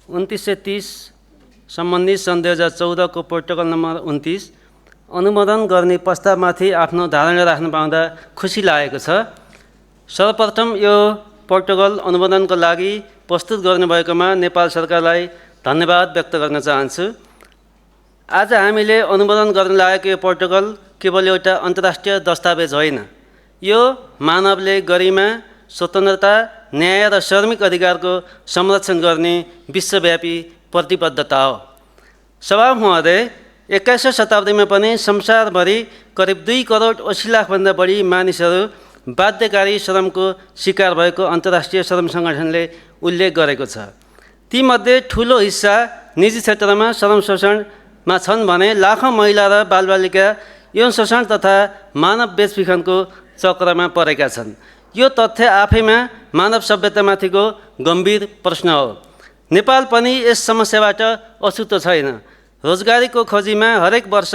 2930 सम्बन्धी सन् 2014 को प्रोटोकल नम्बर 29 अनुमोदन गर्ने प्रस्तावमाथि आफ्नो धारणा राख्न पाउँदा खुसी लागेको छ। सर्वप्रथम यो प्रोटोकल अनुमोदनको लागि प्रस्तुत गर्नुभएकोमा नेपाल सरकारलाई धन्यवाद व्यक्त गर्न चाहन्छु। आज हामीले अनुमोदन गर्न लागेको यो प्रोटोकल केवल एउटा अन्तर्राष्ट्रिय दस्तावेज होइन, यो मानवले गरिमा, स्वतन्त्रता, न्याय र श्रमिक अधिकारको संरक्षण गर्ने विश्वव्यापी प्रतिबद्धता हो। सभामुख महोदय, 21औं शताब्दीमा पनि संसारभरि करिब 2 करोड 80 लाखभन्दा बढी मानिसहरू बाध्यकारी श्रमको शिकार भएको अन्तर्राष्ट्रिय श्रम सङ्गठनले उल्लेख गरेको छ। तीमध्ये ठुलो हिस्सा निजी क्षेत्रमा श्रम शोषणमा छन् भने लाखौँ महिला र बालबालिका यौन शोषण तथा मानव बेचबिखनको चक्रमा परेका छन्। यो तथ्य आफैमा मानव सभ्यतामाथिको गम्भीर प्रश्न हो। नेपाल पनि यस समस्याबाट अछुतो छैन। रोजगारीको खोजीमा हरेक वर्ष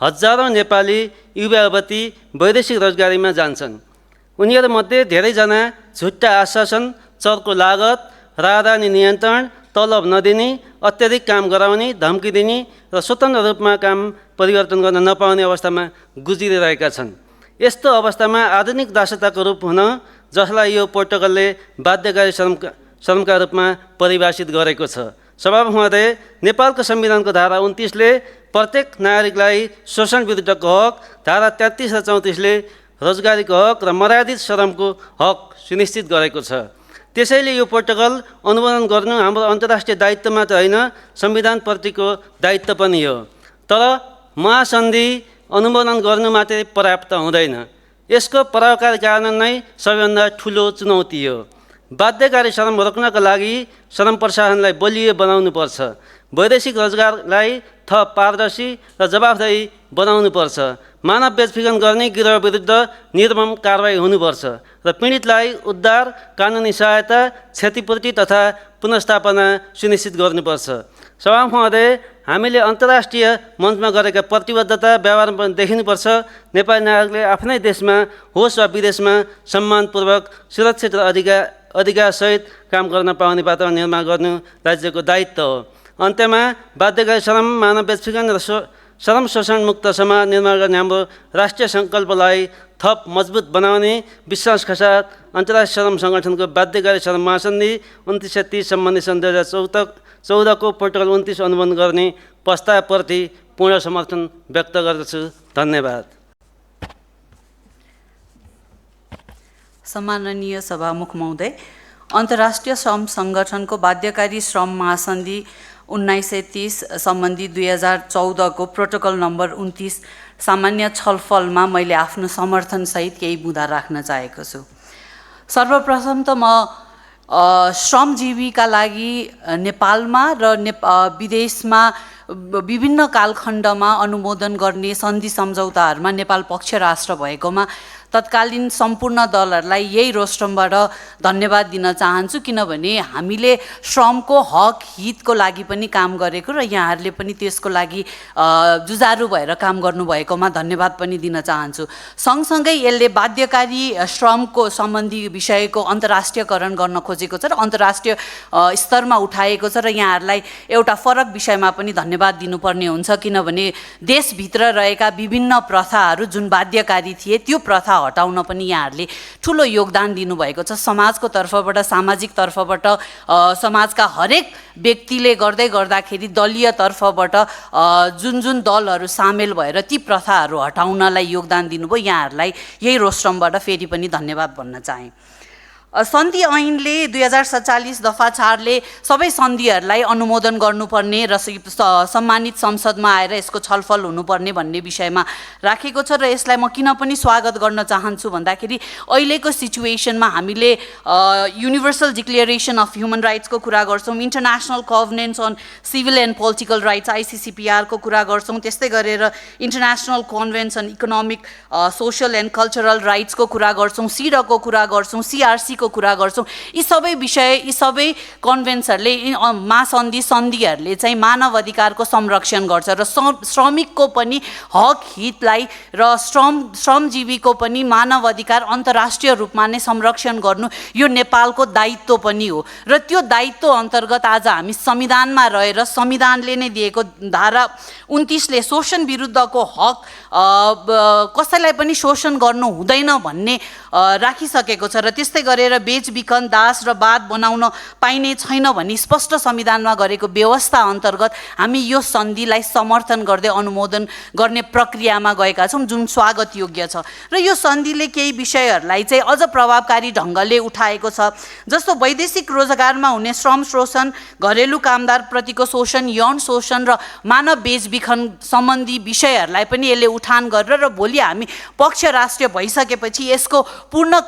हजारौँ नेपाली युवा-युवती वैदेशिक रोजगारीमा जान्छन्। उनीहरूमध्ये धेरैजना झुट्टा आश्वासन, चर्को लागत, राजधानी नियन्त्रण, तलब नदिने, अत्याधिक काम गराउने, धम्की दिने र स्वतन्त्र रूपमा काम परिवर्तन गर्न नपाउने अवस्थामा गुज्रिरहेका छन्। यस्तो अवस्थामा आधुनिक दासताको रूप हुन जसलाई यो प्रोटोकलले बाध्यकारी श्रमका रूपमा परिभाषित गरेको छ। सभामुख महोदय, नेपालको संविधानको धारा 29ले प्रत्येक नागरिकलाई शोषण विरुद्धको हक, धारा 33 र 34ले रोजगारीको हक र मर्यादित श्रमको हक सुनिश्चित गरेको छ। त्यसैले यो प्रोटोकल अनुमोदन गर्नु हाम्रो अन्तर्राष्ट्रिय दायित्व मात्र होइन, संविधानप्रतिको दायित्व पनि हो। तर महासन्धि अनुमोदन गर्नु मात्रै पर्याप्त हुँदैन। यसको प्रभावकारी कार्यान्वयन नै सबैभन्दा ठुलो चुनौती हो। बाध्यकारी श्रम रोक्नका लागि श्रम प्रशासनलाई बलियो बनाउनुपर्छ। वैदेशिक रोजगारलाई थप पारदर्शी र जवाफदेही बनाउनुपर्छ। मानव बेचबिखन गर्ने गिरोह विरुद्ध निर्मम कारबाही हुनुपर्छ र पीडितलाई उद्धार, कानुनी सहायता, क्षतिपूर्ति तथा पुनर्स्थापना सुनिश्चित गर्नुपर्छ। सभामुख महोदय, हामीले अन्तर्राष्ट्रिय मञ्चमा गरेका प्रतिबद्धता व्यवहारमा पनि देखिनुपर्छ। नेपाली नागरिकले आफ्नै देशमा होस् वा विदेशमा सम्मानपूर्वक सुरक्षित र अधिकारसहित काम गर्न पाउने वातावरण निर्माण गर्नु राज्यको दायित्व हो। अन्त्यमा बाध्यकारी श्रम, मानव बेचबिखन र श्रम शोषण मुक्त समाज निर्माण गर्ने हाम्रो राष्ट्रिय सङ्कल्पलाई थप मजबुत बनाउने विश्वासका साथ अन्तर्राष्ट्रिय श्रम सङ्गठनको बाध्यकारी श्रम महासन्धि 2930 सम्बन्धी सन् 2014 को प्रोटोकल 29 अनुमोदन गर्ने प्रस्तावप्रति पूर्ण समर्थन व्यक्त गर्दछु। धन्यवाद। सम्माननीय सभामुख महोदय, अन्तर्राष्ट्रिय श्रम सङ्गठनको बाध्यकारी श्रम महासन्धि 1930 सम्बन्धी 2014 को प्रोटोकल नम्बर 29 सामान्य छलफलमा मैले आफ्नो समर्थनसहित केही बुँदा राख्न चाहेको छु। सर्वप्रथम त म श्रमजीवीका लागि नेपालमा र विदेशमा विभिन्न कालखण्डमा अनुमोदन गर्ने सन्धि सम्झौताहरूमा नेपाल पक्ष राष्ट्र भएकोमा तत्कालीन सम्पूर्ण दलहरूलाई यही रोस्ट्रमबाट धन्यवाद दिन चाहन्छु, किनभने हामीले श्रमको हक हितको लागि पनि काम गरेको र यहाँहरूले पनि त्यसको लागि जुझारु भएर काम गर्नुभएकोमा धन्यवाद पनि दिन चाहन्छु। सँगसँगै यसले बाध्यकारी श्रमको सम्बन्धी विषयको अन्तर्राष्ट्रियकरण गर्न खोजेको छ र अन्तर्राष्ट्रिय स्तरमा उठाएको छ र यहाँहरूलाई एउटा फरक विषयमा पनि धन्यवाद दिनुपर्ने हुन्छ, किनभने देशभित्र रहेका विभिन्न प्रथाहरू जुन बाध्यकारी थिए त्यो प्रथा हटाउन पनि यहाँहरूले ठुलो योगदान दिनुभएको छ। समाजको तर्फबाट, सामाजिक तर्फबाट, समाजका हरेक व्यक्तिले गर्दाखेरि दलीय तर्फबाट जुन जुन दलहरू सामेल भएर ती प्रथाहरू हटाउनलाई योगदान दिनुभयो, यहाँहरूलाई यही रोस्ट्रमबाट फेरि पनि धन्यवाद भन्न चाहे। सन्धि ऐनले 2047 दफा 4ले सबै सन्धिहरूलाई अनुमोदन गर्नुपर्ने र सम्मानित संसदमा आएर यसको छलफल हुनुपर्ने भन्ने विषयमा राखेको छ र यसलाई म किन पनि स्वागत गर्न चाहन्छु भन्दाखेरि अहिलेको सिचुएसनमा हामीले युनिभर्सल डिक्लेरेसन अफ ह्युमन राइट्सको कुरा गर्छौँ, international covenants on civil and political rights ICCPR को कुरा गर्छौँ, त्यस्तै गरेर international convention economic social and cultural राइट्सको कुरा गर्छौँ, सिडको कुरा गर्छौँ, CRC निकासीको कुरा गर्छौँ, यी सबै विषय, यी सबै कन्भेन्सहरूले, सन्धिहरूले चाहिँ मानव अधिकारको संरक्षण गर्छ र श्रमिकको पनि हक हितलाई र श्रमजीवीको पनि मानव अधिकार अन्तर्राष्ट्रिय रूपमा नै संरक्षण गर्नु यो नेपालको दायित्व पनि हो। र त्यो दायित्व अन्तर्गत आज हामी संविधानमा रहेर संविधानले नै दिएको धारा 29ले शोषण विरुद्धको हक कसैलाई पनि शोषण गर्नु हुँदैन भन्ने राखिसकेको छ र त्यस्तै गरेर बेचबिखन, दास र बाध बनाउन पाइने छैन भन्ने स्पष्ट संविधानमा गरेको व्यवस्था अन्तर्गत हामी यो सन्धिलाई समर्थन गर्दै अनुमोदन गर्ने प्रक्रियामा गएका छौँ, जुन स्वागत योग्य छ। र यो सन्धिले केही विषयहरूलाई चाहिँ अझ प्रभावकारी ढङ्गले उठाएको छ, जस्तो वैदेशिक रोजगारमा हुने श्रम शोषण, घरेलु कामदारप्रतिको शोषण, यौन शोषण र मानव बेचबिखन सम्बन्धी विषयहरूलाई पनि यसले उठान गरेर र भोलि हामी पक्ष राष्ट्रिय भइसकेपछि यसको पूर्ण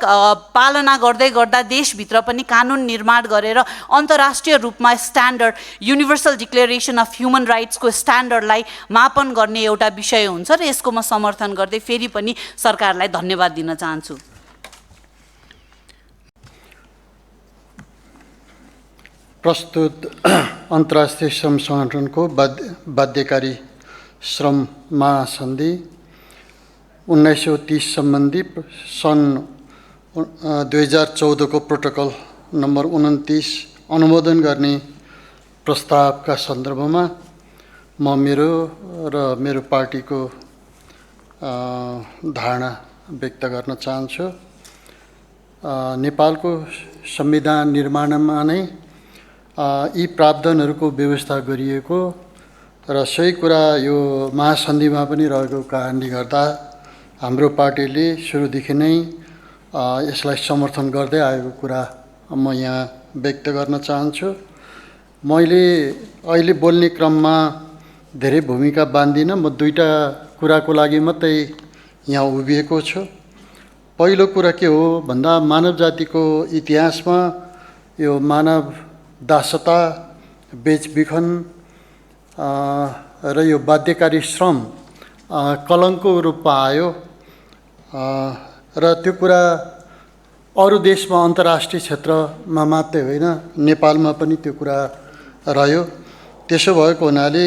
पालना गर्दै गर्दा देशभित्र पनि कानुन निर्माण गरेर अन्तर्राष्ट्रिय रूपमा standard, universal declaration of human राइट्सको स्ट्यान्डर्डलाई मापन गर्ने एउटा विषय हुन्छ र यसको म समर्थन गर्दै फेरि पनि सरकारलाई धन्यवाद दिन चाहन्छु। प्रस्तुत अन्तर्राष्ट्रिय श्रम सङ्गठनको बाध्यकारी श्रम महासन्धि 1930 सम्बन्धी सन् 2014 को प्रोटोकल नम्बर 29 अनुमोदन गर्ने प्रस्तावका सन्दर्भमा म मेरो पार्टीको धारणा व्यक्त गर्न चाहन्छु। नेपालको संविधान निर्माणमा नै यी प्रावधानहरूको व्यवस्था गरिएको र सही कुरा यो महासन्धिमा पनि रहेको कारणले गर्दा हाम्रो पार्टीले सुरुदेखि नै यसलाई समर्थन गर्दै आएको कुरा म यहाँ व्यक्त गर्न चाहन्छु। मैले अहिले बोल्ने क्रममा धेरै भूमिका बाँधिनँ, म दुईटा कुराको लागि मात्रै यहाँ उभिएको छु। पहिलो कुरा के हो भन्दा मानव जातिको इतिहासमा यो मानव दासता, बेचबिखन र यो बाध्यकारी श्रम कलङ्कको रूपमा आयो र त्यो कुरा अरू देशमा अन्तर्राष्ट्रिय क्षेत्रमा मात्रै होइन, नेपालमा पनि त्यो कुरा रह्यो। त्यसो भएको हुनाले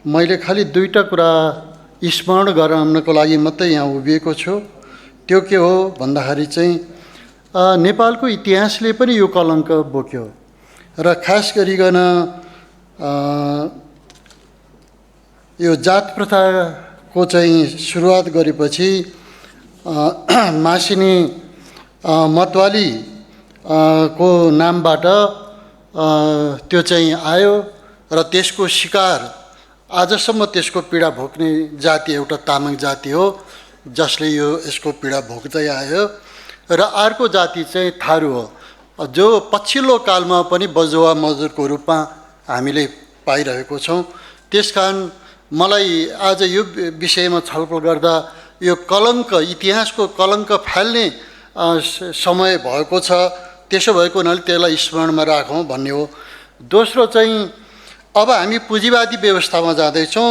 मैले खालि दुईटा कुरा स्मरण गराउनको लागि मात्रै यहाँ उभिएको छु। त्यो के हो भन्दाखेरि चाहिँ नेपालको इतिहासले पनि यो कलङ्क बोक्यो र खास गरिकन यो जात प्रथाको चाहिँ सुरुवात गरेपछि मासिनी मतवाली को नामबाट त्यो चाहिँ आयो र त्यसको शिकार आजसम्म त्यसको पीडा भोग्ने जाति एउटा तामाङ जाति हो, जसले यसको पीडा भोग्दै आयो। र अर्को जाति चाहिँ थारू हो, जो पछिल्लो कालमा पनि बजुवा मजदुरको रूपमा हामीले पाइरहेको छौँ। त्यसकारण मलाई आज यो विषयमा छलफल गर्दा यो कलङ्क, इतिहासको कलङ्क फाल्ने समय भएको छ, त्यसो भएको हुनाले त्यसलाई स्मरणमा राखौँ भन्ने हो। दोस्रो चाहिँ अब हामी पुँजीवादी व्यवस्थामा जाँदैछौँ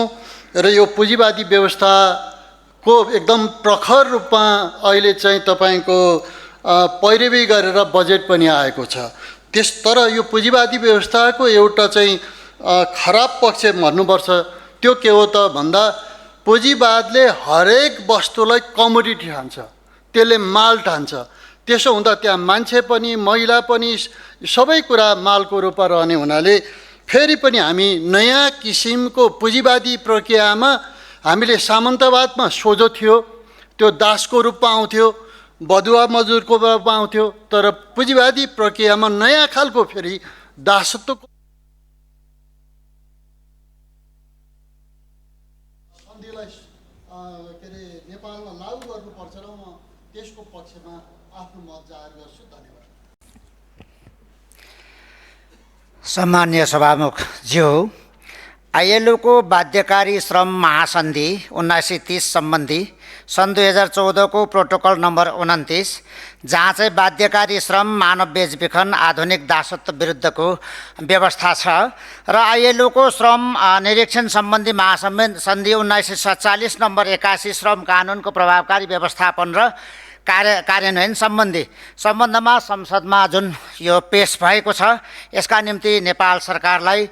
र यो पुँजीवादी व्यवस्थाको एकदम प्रखर रूपमा अहिले चाहिँ तपाईँको पैरवी गरेर बजेट पनि आएको छ। तर यो पुँजीवादी व्यवस्थाको एउटा चाहिँ खराब पक्ष भन्नुपर्छ, त्यो के हो त भन्दा पुँजीवादले हरेक वस्तुलाई कमोडिटी ठान्छ, त्यसले माल ठान्छ। त्यसो हुँदा त्यहाँ मान्छे पनि, महिला पनि, सबै कुरा मालको रूपमा रहने हुनाले फेरि पनि हामी नयाँ किसिमको पुँजीवादी प्रक्रियामा हामीले सामन्तवादमा सोझो थियो, त्यो दासको रूपमा आउँथ्यो, बदुवा मजदुरको रूपमा आउँथ्यो, तर पुँजीवादी प्रक्रियामा नयाँ खालको फेरि दासत्वको सन्धिलाई के अरे नेपालमा लागू गर्नुपर्छ र म त्यसको पक्षमा आफ्नो मत जाहेर गर्छु। धन्यवाद। सम्मान्य सभामुखज्यू, आइएलओको बाध्यकारी श्रम महासन्धि 1930 सम्बन्धी सन् 2014 को प्रोटोकल नम्बर 29, जहाँ चाहिँ बाध्यकारी श्रम, मानव बेचबिखन, आधुनिक दासत्व विरुद्धको व्यवस्था छ र आइएलओको श्रम निरीक्षण सम्बन्धी महासन्धि 1947 नम्बर 81 श्रम कानुनको प्रभावकारी व्यवस्थापन र कार्यान्वयन सम्बन्धमा संसदमा जुन यो पेश भएको छ यसका निम्ति नेपाल सरकारलाई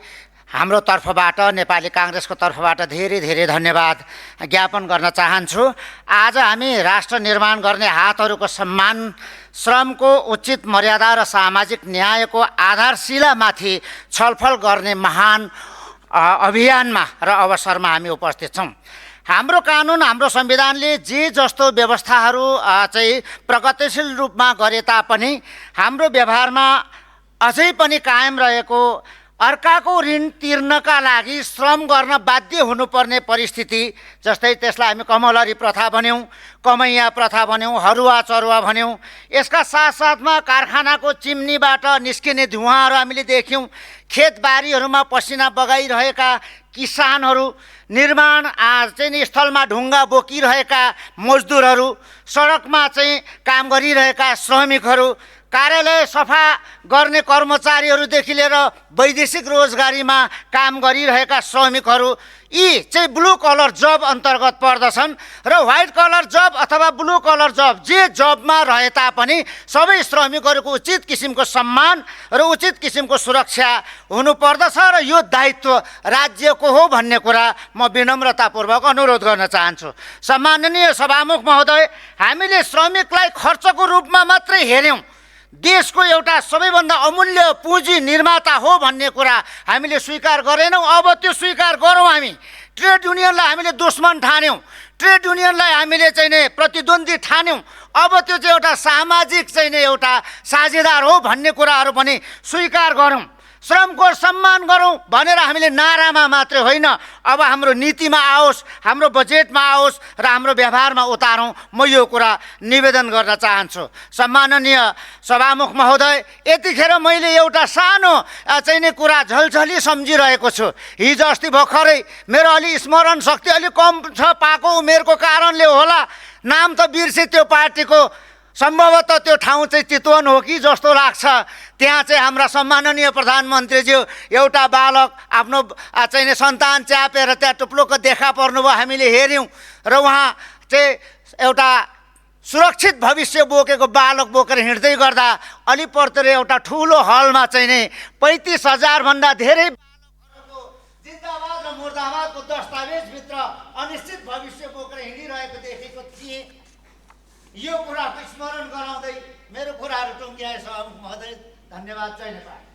हाम्रो तर्फबाट नेपाली काङ्ग्रेसको तर्फबाट धेरै धेरै धन्यवाद ज्ञापन गर्न चाहन्छु। आज हामी राष्ट्र निर्माण गर्ने हातहरूको सम्मान, श्रमको उचित मर्यादा र सामाजिक न्यायको आधारशिलामाथि छलफल गर्ने महान अभियानमा र अवसरमा हामी उपस्थित छौँ। हाम्रो कानुन, हाम्रो संविधानले जे जस्तो व्यवस्थाहरू चाहिँ प्रगतिशील रूपमा गरे तापनि हाम्रो व्यवहारमा अझै पनि कायम रहेको अर्काको ऋण तिर्नका लागि श्रम गर्न बाध्य हुनुपर्ने परिस्थिति, जस्तै त्यसलाई हामी कमलरी प्रथा भन्यौँ, कमैया प्रथा भन्यौँ, हरुवा चरुवा भन्यौँ। यसका साथसाथमा कारखानाको चिम्नीबाट निस्किने धुवाँहरू हामीले देख्यौँ। खेतबारीहरूमा पसिना बगाइरहेका किसानहरू, निर्माण चाहिँ स्थलमा ढुङ्गा बोकिरहेका मजदुरहरू, सडकमा चाहिँ काम गरिरहेका श्रमिकहरू, कार्यालय सफा गर्ने कर्मचारीहरूदेखि लिएर वैदेशिक रोजगारीमा काम गरिरहेका श्रमिकहरू, यी चाहिँ ब्लू कलर जब अन्तर्गत पर्दछन्। र व्हाइट कलर जब अथवा ब्लू कलर जब जे जबमा रहे तापनि सबै श्रमिकहरूको उचित किसिमको सम्मान र उचित किसिमको सुरक्षा हुनुपर्दछ र यो दायित्व राज्यको हो भन्ने कुरा म विनम्रतापूर्वक अनुरोध गर्न चाहन्छु। सम्माननीय सभामुख महोदय, हामीले श्रमिकलाई खर्चको रूपमा मात्रै हेऱ्यौँ, देशको एउटा सबैभन्दा अमूल्य पुँजी निर्माता हो भन्ने कुरा हामीले स्वीकार गरेनौँ। अब त्यो स्वीकार गरौँ। हामी ट्रेड युनियनलाई हामीले दुश्मन ठान्यौँ, ट्रेड युनियनलाई हामीले चाहिँ नि प्रतिद्वन्दी ठान्यौँ। अब त्यो चाहिँ एउटा सामाजिक चाहिँ नि एउटा साझेदार हो भन्ने कुराहरू पनि स्वीकार गरौँ। श्रमको सम्मान गरौँ भनेर हामीले नारामा मात्रै होइन, अब हाम्रो नीतिमा आओस्, हाम्रो बजेटमा आओस् र हाम्रो व्यवहारमा उतारौँ। म यो कुरा निवेदन गर्न चाहन्छु। सम्माननीय सभामुख महोदय, यतिखेर मैले एउटा सानो चाहिँ नि कुरा झलझली सम्झिरहेको छु। हिजो अस्ति भर्खरै मेरो अलि स्मरण शक्ति अलिक कम छ, पाएको उमेरको कारणले होला, नाम त बिर्से त्यो पार्टीको, सम्भवतः त्यो ठाउँ चाहिँ चितवन हो कि जस्तो लाग्छ। त्यहाँ चाहिँ हाम्रा सम्माननीय प्रधानमन्त्रीज्यू एउटा बालक आफ्नो चाहिँ नि सन्तान च्यापेर त्यहाँ टुप्लोको देखा पर्नुभयो, हामीले हेऱ्यौँ। र उहाँ चाहिँ एउटा सुरक्षित भविष्य बोकेको बालक बोकेर हिँड्दै गर्दा अलिपुरतिर एउटा ठुलो हलमा चाहिँ नि 35,000 भन्दा धेरै बालकहरूको जिन्दाबाद र मुर्दाबादको दस्तावेजभित्र अनिश्चित भविष्य बोकेर हिँडिरहेको देखेको थिएँ। यो कुराको स्मरण गराउँदै मेरो कुराहरू टुङ्ग्याए सभामुख महोदय, धन्यवाद। जय नेपाल।